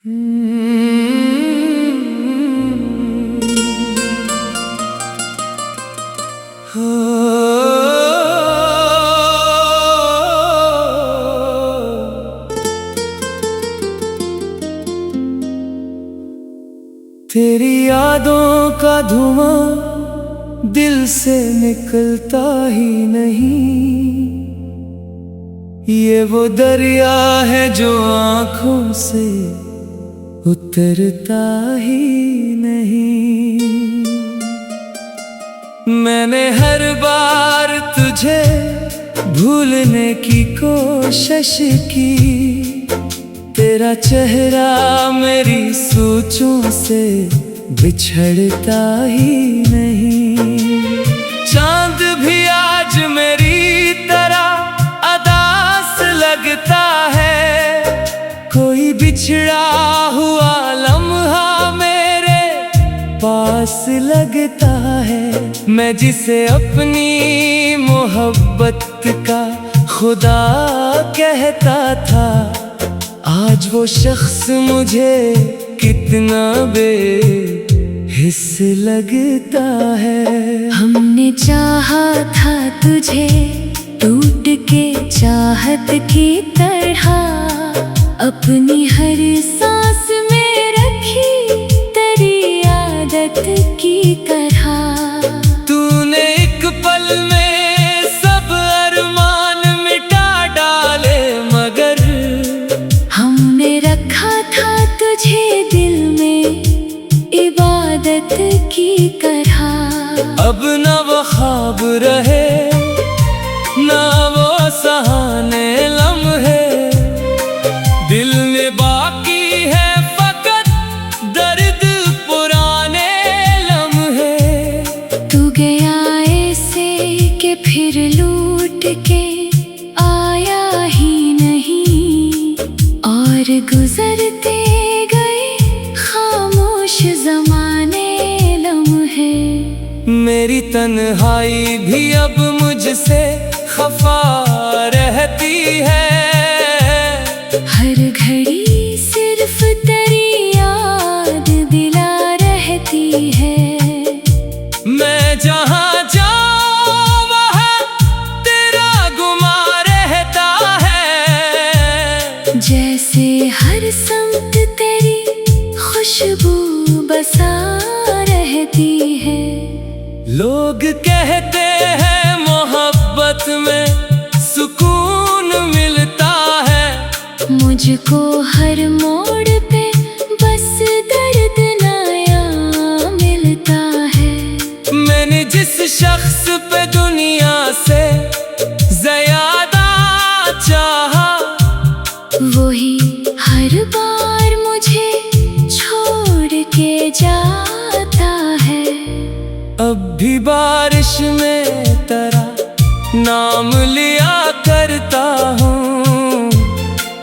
तेरी यादों का धुआं दिल से निकलता ही नहीं। ये वो दरिया है जो आँखों से उतरता ही नहीं। मैंने हर बार तुझे भूलने की कोशिश की, तेरा चेहरा मेरी सोचों से बिछड़ता ही नहीं। चांद भी आज मेरी तरह अदास लगता है, कोई बिछड़ा हुआ लम्हा मेरे पास लगता है। मैं जिसे अपनी मोहब्बत का खुदा कहता था, आज वो शख्स मुझे कितना बेहिस लगता है। हमने चाहा था तुझे टूट के चाहत की तरह, अपनी हर सांस में रखी तेरी आदत की तरह। तूने एक पल में सब अरमान मिटा डाले, मगर हमने रखा था तुझे दिल में इबादत की तरह। अब न वो ख्वाब रहे ना वो सहाने लम्हे, दिल में बाकी है फकत दर्द पुराने लम्हे। तू गया ऐसे कि फिर लूट के आया ही नहीं, और गुजरते गए खामोश ज़माने लम्हे। मेरी तन्हाई भी अब मुझसे खफा रहती है, हर घड़ी सिर्फ तेरी याद दिला रहती है। मैं जहाँ जाऊँ वहाँ तेरा गुमा रहता है। जैसे हर समत तेरी खुशबू बसा रहती है। लोग कहते हैं मोहब्बत में सुकून मिलता है, मुझको हर मोड़ पे बस दर्द नया मिलता है। मैंने जिस शख्स पे दुनिया से ज़्यादा चाहा, वही हर बार मुझे छोड़ के जाता है। अब भी बारिश में तेरा नाम लिया करता हूँ,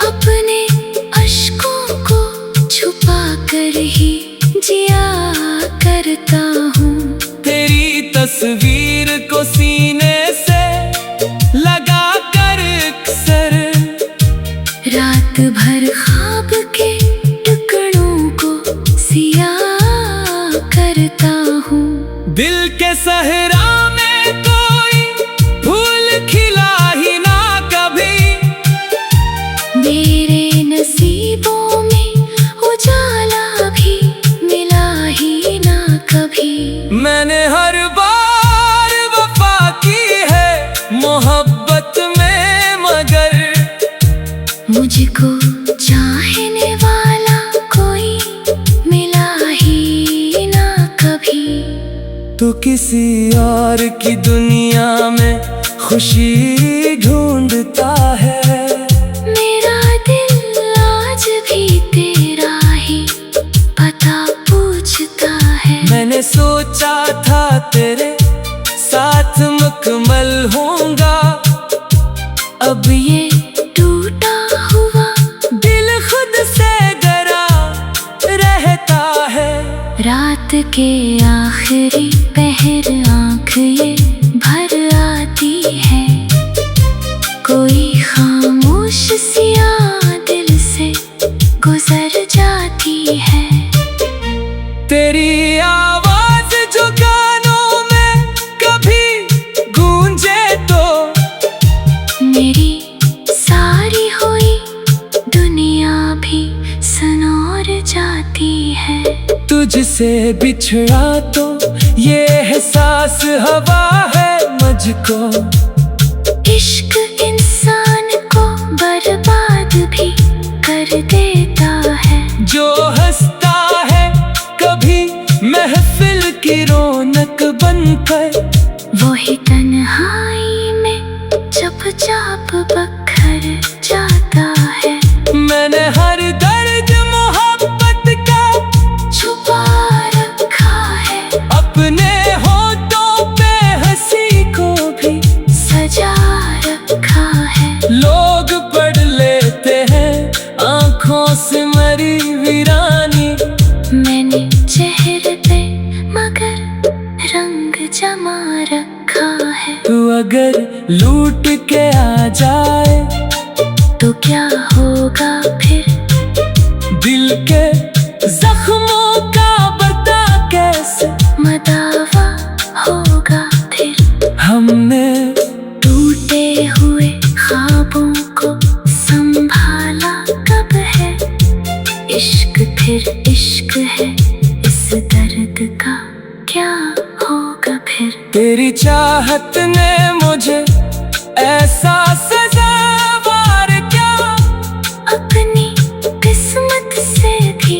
अपने अश्कों को छुपा कर ही जिया करता हूँ। तेरी तस्वीर को सीने से लगा कर अक्सर रात भर ख्वाब के टुकड़ों को सिया करता हूँ। दिल के सहरा में कोई फूल खिला ही ना कभी, मेरे नसीबों में उजाला भी मिला ही ना कभी। मैंने हर बार वफा की है मोहब्बत में, मगर मुझको चाहने वाला कोई मिला ही ना कभी। तू किसी और की दुनिया में खुशी ढूंढता है, मेरा दिल आज भी तेरा ही पता पूछता है। मैंने सोचा था तेरे साथ मुकम्मल होऊंगा, अब ये टूटा हुआ दिल खुद से डरा रहता है। रात के आखिरी पहर आँख ये भर आती है, कोई खामोश सिया दिल से गुजर जाती है। तेरी आवाज जो कानों में कभी गूंजे तो मेरी सारी हुई दुनिया भी सनोर जाती है। तुझसे बिछड़ा तो ये एहसास हवा है मुझको। इश्क इंसान को बर्बाद भी कर देता है। जो हंसता है कभी महफिल की रौनक बनकर, वही तन्हाई में चुपचाप बखर जाता है। मैंने हर दर्द मोहब्बत का छुपा रखा है। अपने होठों पे हंसी को भी सजा रखा है। लोग पढ़ लेते हैं आंखों से मरी वीरानी। मैंने चेहरे पे मगर रंग जमा रखा है। तू अगर लूट के आ जाए तो क्या होगा फिर? दिल के जख्मों का बता कैसे मदावा होगा फिर। हमने टूटे हुए ख्वाबों को संभाला कब है? इश्क फिर इश्क है, इस दर्द का क्या होगा फिर? तेरी चाहत ने मुझे ऐसा सजावार क्या, अपनी किस्मत से भी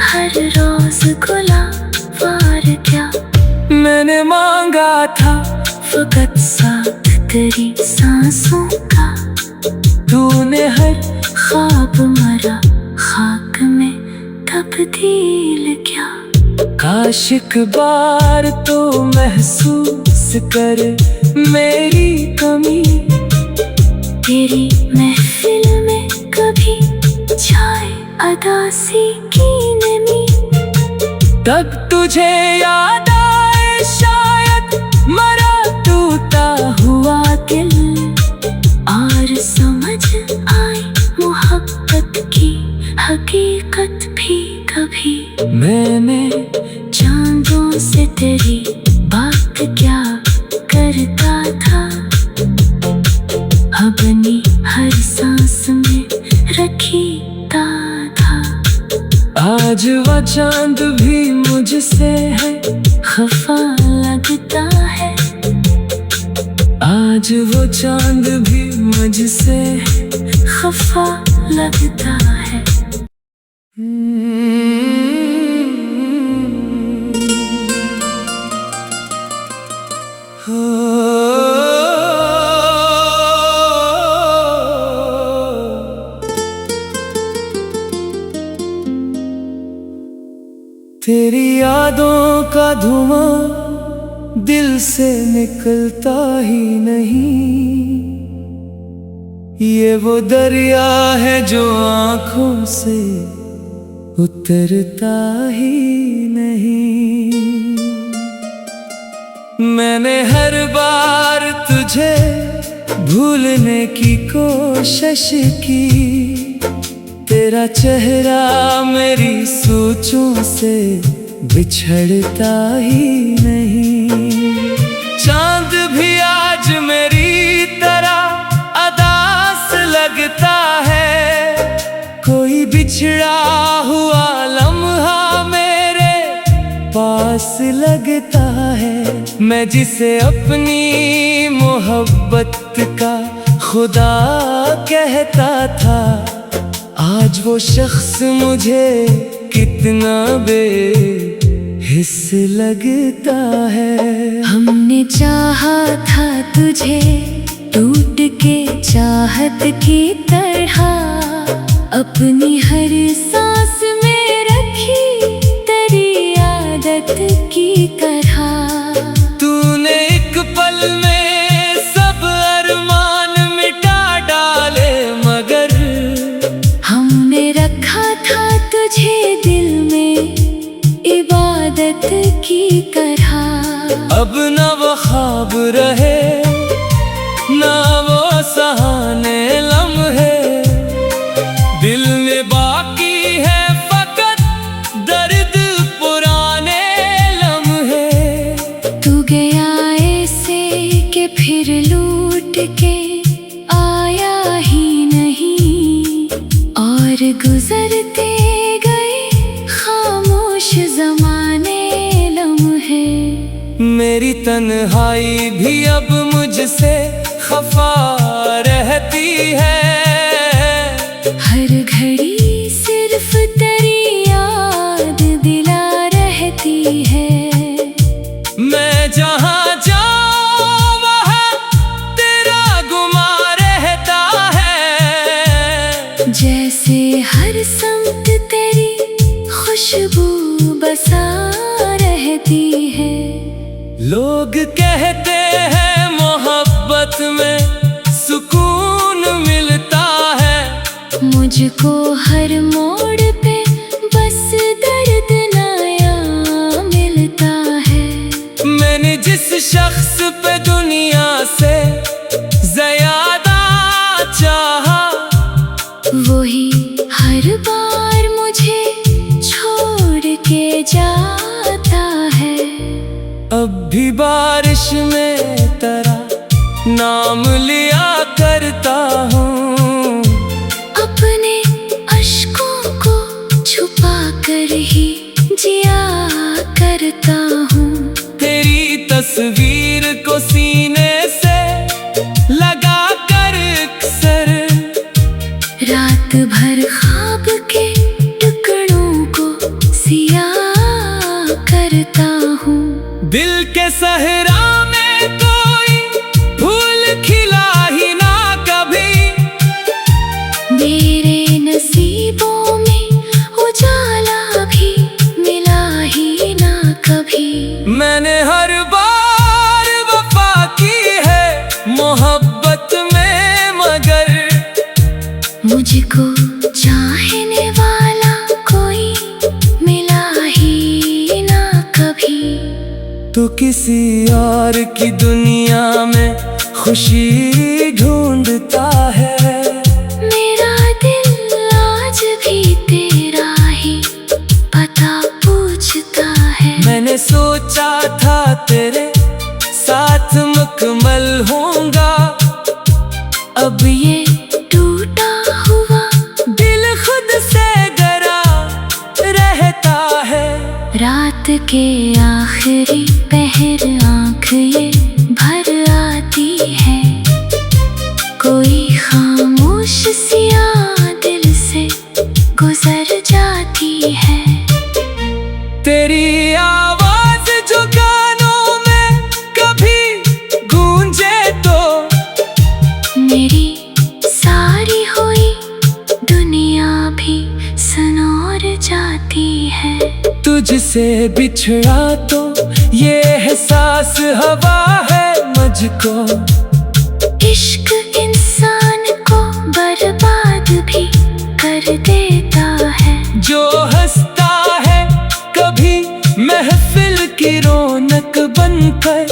हर रोज गुलावार क्या। मैंने मांगा था फकत साथ तेरी सांसों का। तूने हर ख्वाब मरा खाक में तब्दील क्या। काश एक बार तो महसूस कर मेरी कमी। तेरी महफिल में कभी छाए अदासी की नमी। तब तुझे याद आए शायद मरा टूटा हुआ दिल, और समझ आए मोहब्बत की हकीकत भी कभी। मैंने चांदों से तेरी बात क्या करता था, अपनी हर सांस में रखीता था। आज वो चांद भी मुझसे है खफा लगता है। आज वो चांद भी मुझसे खफा लगता है। तेरी यादों का धुआं दिल से निकलता ही नहीं। ये वो दरिया है जो आंखों से उतरता ही नहीं। मैंने हर बार तुझे भूलने की कोशिश की। तेरा चेहरा मेरी सोचों से बिछड़ता ही नहीं। चांद भी आज मेरी तरह अदास लगता है। कोई बिछड़ा हुआ लम्हा मेरे पास लगता है। मैं जिसे अपनी मोहब्बत का खुदा कहता था, आज वो शख्स मुझे कितना बेहिस लगता है। हमने चाहा था तुझे टूट के चाहत की तरह, अपनी हर सांस में रखी तेरी आदत की तरह। तूने एक पल में सब अरमान मिटा डाले, मगर हमने रखा था तुझे दिल में इबादत की तरह। अब न वो ख्वाब रहे ना वो सहाने लम्हे, दिल में बाकी है गुजरते गए खामोश ज़माने लम्हे। मेरी तन्हाई भी अब मुझसे खफा रहती है। हर घड़ी सिर्फ तेरी याद दिला रहती है। मैं जहाँ जाऊँ वहाँ तेरा गुमा रहता है। जैसे हर समत तेरी खुशबू बसा रहती है। लोग कहते हैं मोहब्बत में सुकून मिलता है। मुझको हर मोड़ पे बस दर्द नया मिलता है। मैंने जिस शख्स पे दुनिया से ज़्यादा चाहा, वही हर बार मुझे छोड़ के जाता है। अब भी बारिश में तेरा नाम लिया करता हूँ। अपने अश्कों को छुपा कर ही जिया करता हूँ। तेरी तस्वीर को सीने से लगा कर अक्सर रात भर ख्वाब के टुकड़ों को सिया करता हूँ। दिल के सहरा में कोई फूल खिला ही ना कभी। मेरे नसीबों में उजाला भी मिला ही ना कभी। मैंने हर बार वफा की है मोहब्बत में, मगर मुझको चाहने वाला कोई मिला ही ना कभी। तो किसी और की दुनिया में खुशी ढूंढता है। मेरा दिल आज भी तेरा ही पता पूछता है। मैंने सोचा था तेरे साथ मुकम्मल होऊंगा, अब ये टूटा हुआ दिल खुद से डरा रहता है। रात के आखिरी पहर आँख ये भर आती है। कोई खामोश सिया दिल से गुजर जाती है। तेरी आवाज जो कानों में कभी गूंजे तो मेरी सारी हुई दुनिया भी सनोर जाती है। तुझसे बिछड़ा तो ये एहसास हवा है मुझको। इश्क इंसान को बर्बाद भी कर देता है। जो हंसता है कभी महफिल की रौनक बनकर,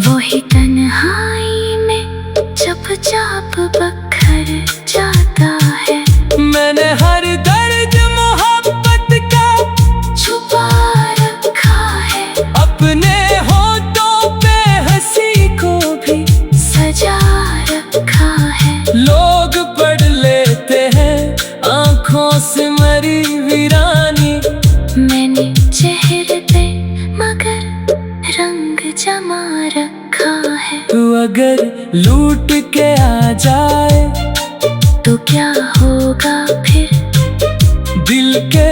वही तन्हाई में चुपचाप बखर जाता है। मैंने हर दर्द मोहब्बत का छुपा रखा है। अपने होठों पे हंसी को भी सजा रखा है। लोग पढ़ लेते हैं आंखों से मरी वीरानी। मैंने चेहरे पे मगर रंग जमा रखा है। तू अगर लूट के आ जाए तो क्या होगा फिर? दिल के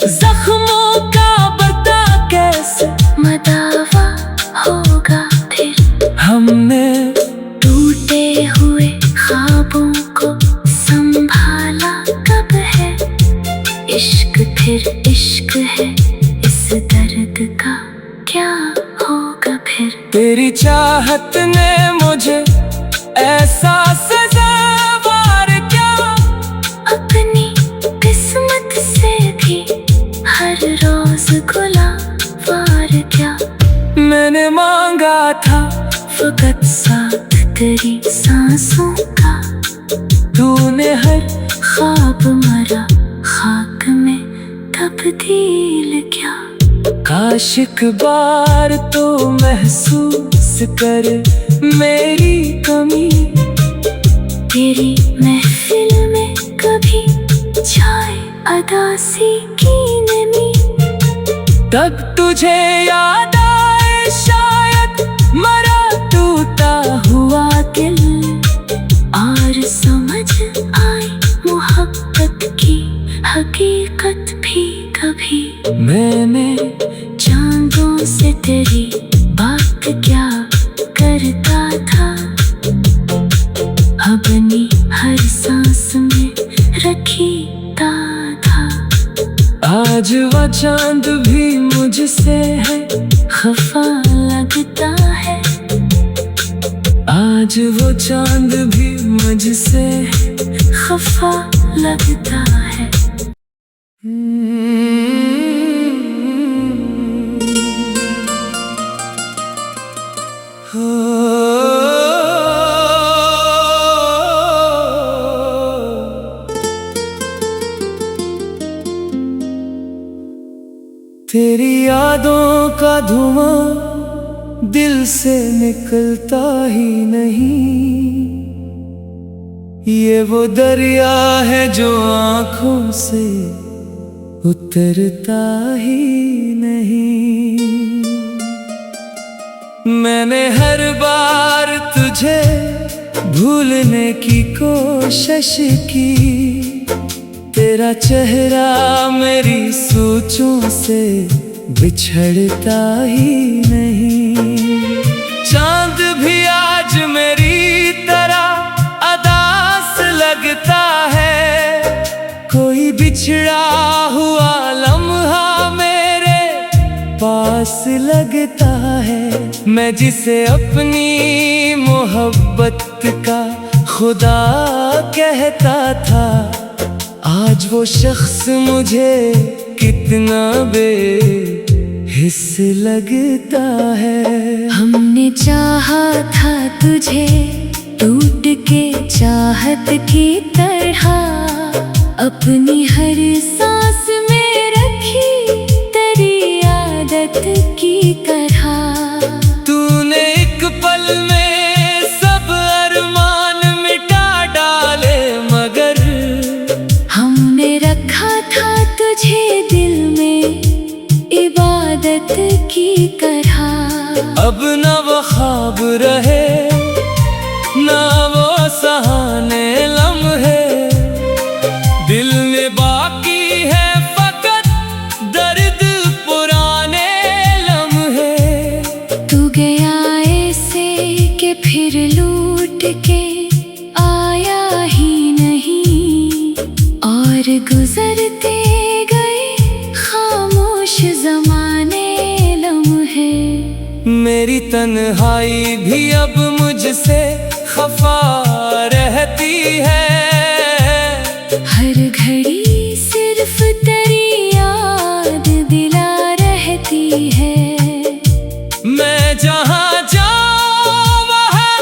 जख्मों का बता कैसे मदावा होगा फिर? हमने टूटे हुए ख्वाबों को संभाला कब है? इश्क फिर इश्क है, इस दर्द का क्या होगा फिर? तेरी चाहत ने मुझे ऐसा सजावार क्या, अपनी किस्मत से भी हर रोज गुलावार क्या। मैंने मांगा था फकत साथ तेरी सांसों का, तूने हर ख्वाब मरा खाक में तब्दील क्या। काश एक बार तो महसूस कर मेरी कमी, तेरी महफिल में कभी छाए अदासी की नमी। तब तुझे याद आए शायद मरा टूटा हुआ दिल, और समझ आए मोहब्बत की हकीकत भी कभी। मैंने चांदों से तेरी बात क्या करता था, अपनी हर सांस में रखीता था। आज वो चांद भी मुझसे है खफा लगता है, आज वो चांद भी मुझसे खफा लगता है। तेरी यादों का धुआं दिल से निकलता ही नहीं, ये वो दरिया है जो आँखों से उतरता ही नहीं। मैंने हर बार तुझे भूलने की कोशिश की, तेरा चेहरा मेरी सोचों से बिछड़ता ही नहीं। चांद भी आज मेरी तरह अदास लगता है, कोई बिछड़ा हुआ लम्हा मेरे पास लगता है। मैं जिसे अपनी मोहब्बत का खुदा कहता था, आज वो शख्स मुझे कितना बेहिस लगता है। हमने चाहा था तुझे टूट के चाहत की तरह, अपनी हर सांस में रखी तेरी आदत की तरह। तूने एक पल में सब अरमान मिटा डाले, मगर हमने रखा था तुझे दिल में इबादत की तरह। अब न वो ख्वाब रहे न वो सहाने लम्हे, दिल में बाकी है फकत दर्द पुराने लम्हे। तू गया ऐसे कि फिर लूट के आया ही नहीं, और गुजरते गए खामोश ज़माने लम्हे। मेरी तन्हाई भी अब मुझसे खफा रहती है, हर घड़ी सिर्फ तेरी याद दिला रहती है। मैं जहाँ जाऊँ वहाँ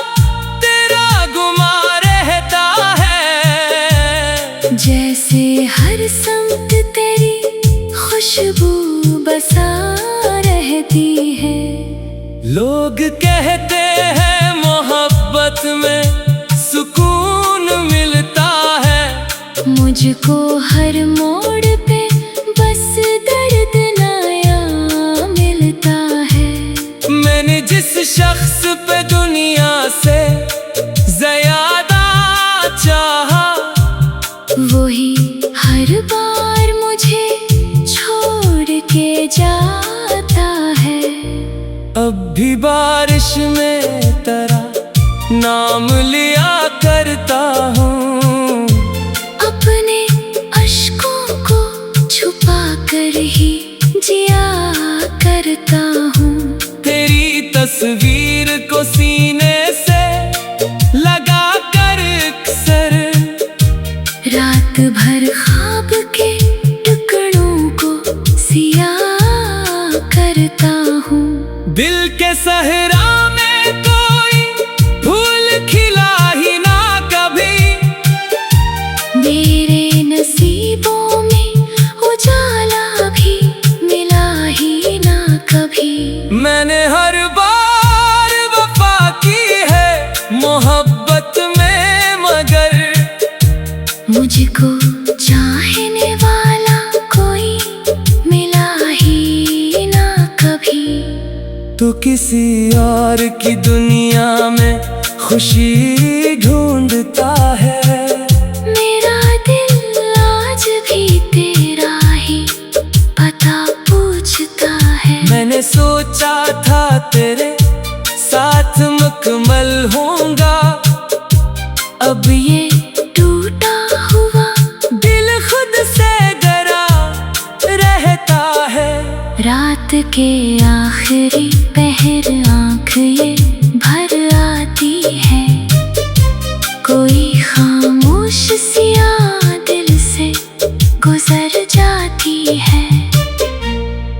तेरा गुमा रहता है, जैसे हर समत तेरी खुशबू बसा रहती है। लोग कहते हैं मोहब्बत में सुकून मिलता है, मुझको हर मोड़ पे बस दर्द नया मिलता है। मैंने जिस शख्स पे दुनिया से ज़्यादा चाहा, वही हर बार मुझे छोड़ के जाता है। अब भी बारिश में तेरा नाम लिया करता हूँ, अपने अश्कों को छुपा कर ही जिया करता हूँ। तेरी तस्वीर को सीने से लगा कर अक्सर, रात भर ख्वाब के टुकड़ों को सिया करता हूँ। दिल के सहरा में कोई फूल खिला ही ना कभी, मेरे नसीबों में उजाला भी मिला ही ना कभी। मैंने हर बार वफा की है मोहब्बत में, मगर मुझको चाहने वाला किसी और की दुनिया में खुशी ढूंढता है। मेरा दिल आज भी तेरा ही पता पूछता है। मैंने सोचा था तेरे साथ मुकम्मल होऊंगा, अब ये टूटा हुआ दिल खुद से डरा रहता है। रात के आखिरी पहर आँख ये भर आती है। कोई खामोश सिया दिल से गुजर जाती है।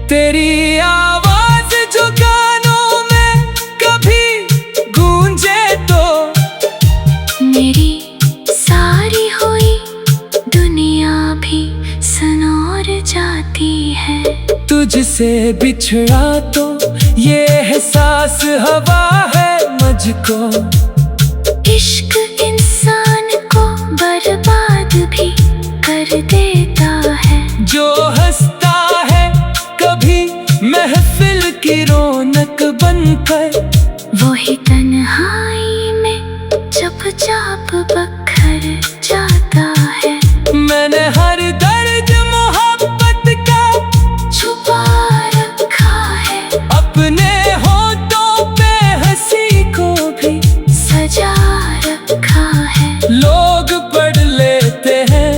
तेरी आवाज जो कानों में कभी गूंजे तो मेरी सारी हुई दुनिया भी सनोर जाती है। तुझसे बिछड़ा तो ये एहसास हवा है मुझको। इश्क इंसान को बर्बाद भी कर देता है। जो हंसता है कभी महफिल की रौनक बनकर, वही तन्हाई में चुपचाप बखर जाता है। मैंने हर दर्द मोहब्बत का छुपा रखा है। अपने होठों पे हंसी को भी सजा रखा है। लोग पढ़ लेते हैं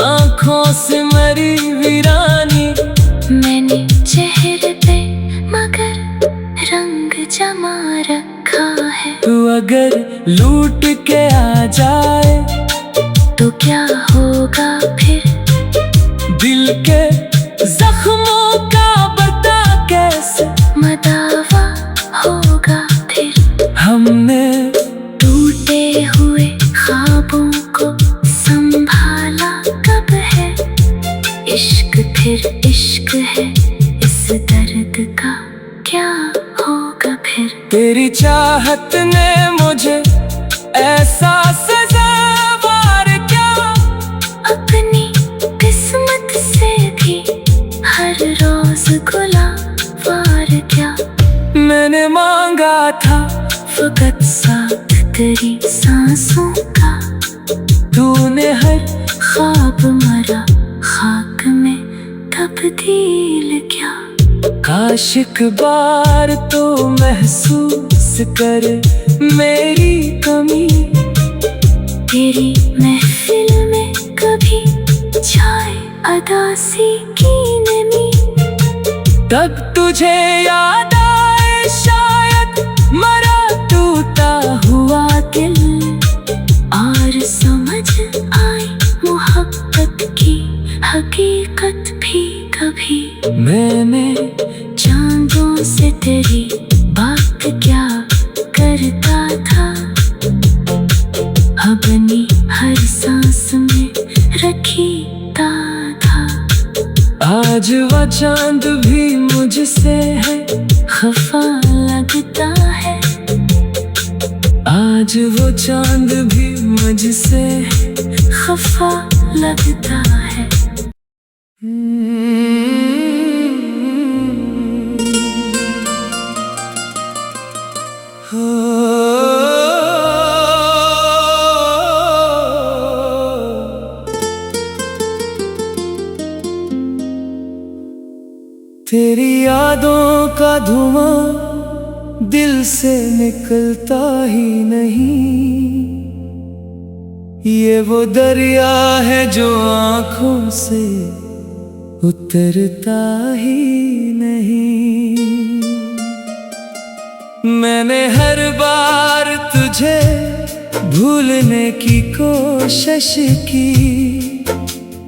आंखों से मरी वीरानी। मैंने चेहरे पे मगर रंग जमा रखा है। तू अगर लूट के आ जाए तो क्या होगा फिर? दिल के जख्मों का बता कैसे मदावा होगा फिर? हमने टूटे हुए ख्वाबों को संभाला कब है? इश्क फिर इश्क है, इस दर्द का क्या होगा फिर? तेरी चाहत ने मुझे ऐसा सजावार क्या, अपनी किस्मत से भी हर रोज गुलावार क्या। मैंने मांगा था फकत साथ तेरी सांसों का, तूने हर ख्वाब मरा खाक में तब्दील क्या। काश एक बार तो महसूस कर मेरी कमी। तेरी महफिल में कभी छाए अदासी की नमी। तब तुझे याद आए शायद मरा टूटा हुआ दिल, और समझ आई मोहब्बत की हकीकत भी कभी। मैंने चांदों से तेरी बात क्या करता था, अपनी हर सांस में रखीता था। आज वह चांद भी मुझसे है खफा लगता है। आज वो चांद भी मुझसे खफा लगता है। तेरी यादों का धुआं दिल से निकलता ही नहीं। ये वो दरिया है जो आँखों से उतरता ही नहीं। मैंने हर बार तुझे भूलने की कोशिश की,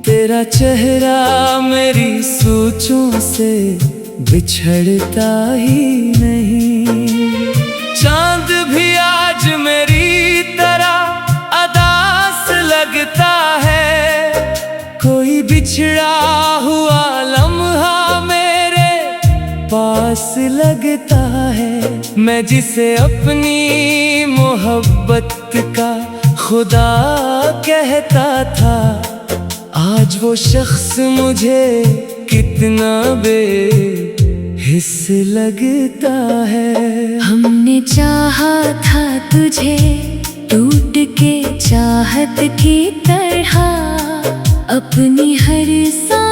तेरा चेहरा मेरी सोचों से बिछड़ता ही नहीं। चांद भी आज मेरी तरह अदास लगता है। कोई बिछड़ा हुआ लम्हा मेरे पास लगता है। मैं जिसे अपनी मोहब्बत का खुदा कहता था, आज वो शख्स मुझे कितना बेहिसाब हिस्स लगता है। हमने चाहा था तुझे टूट के चाहत की तरह, अपनी हर सांस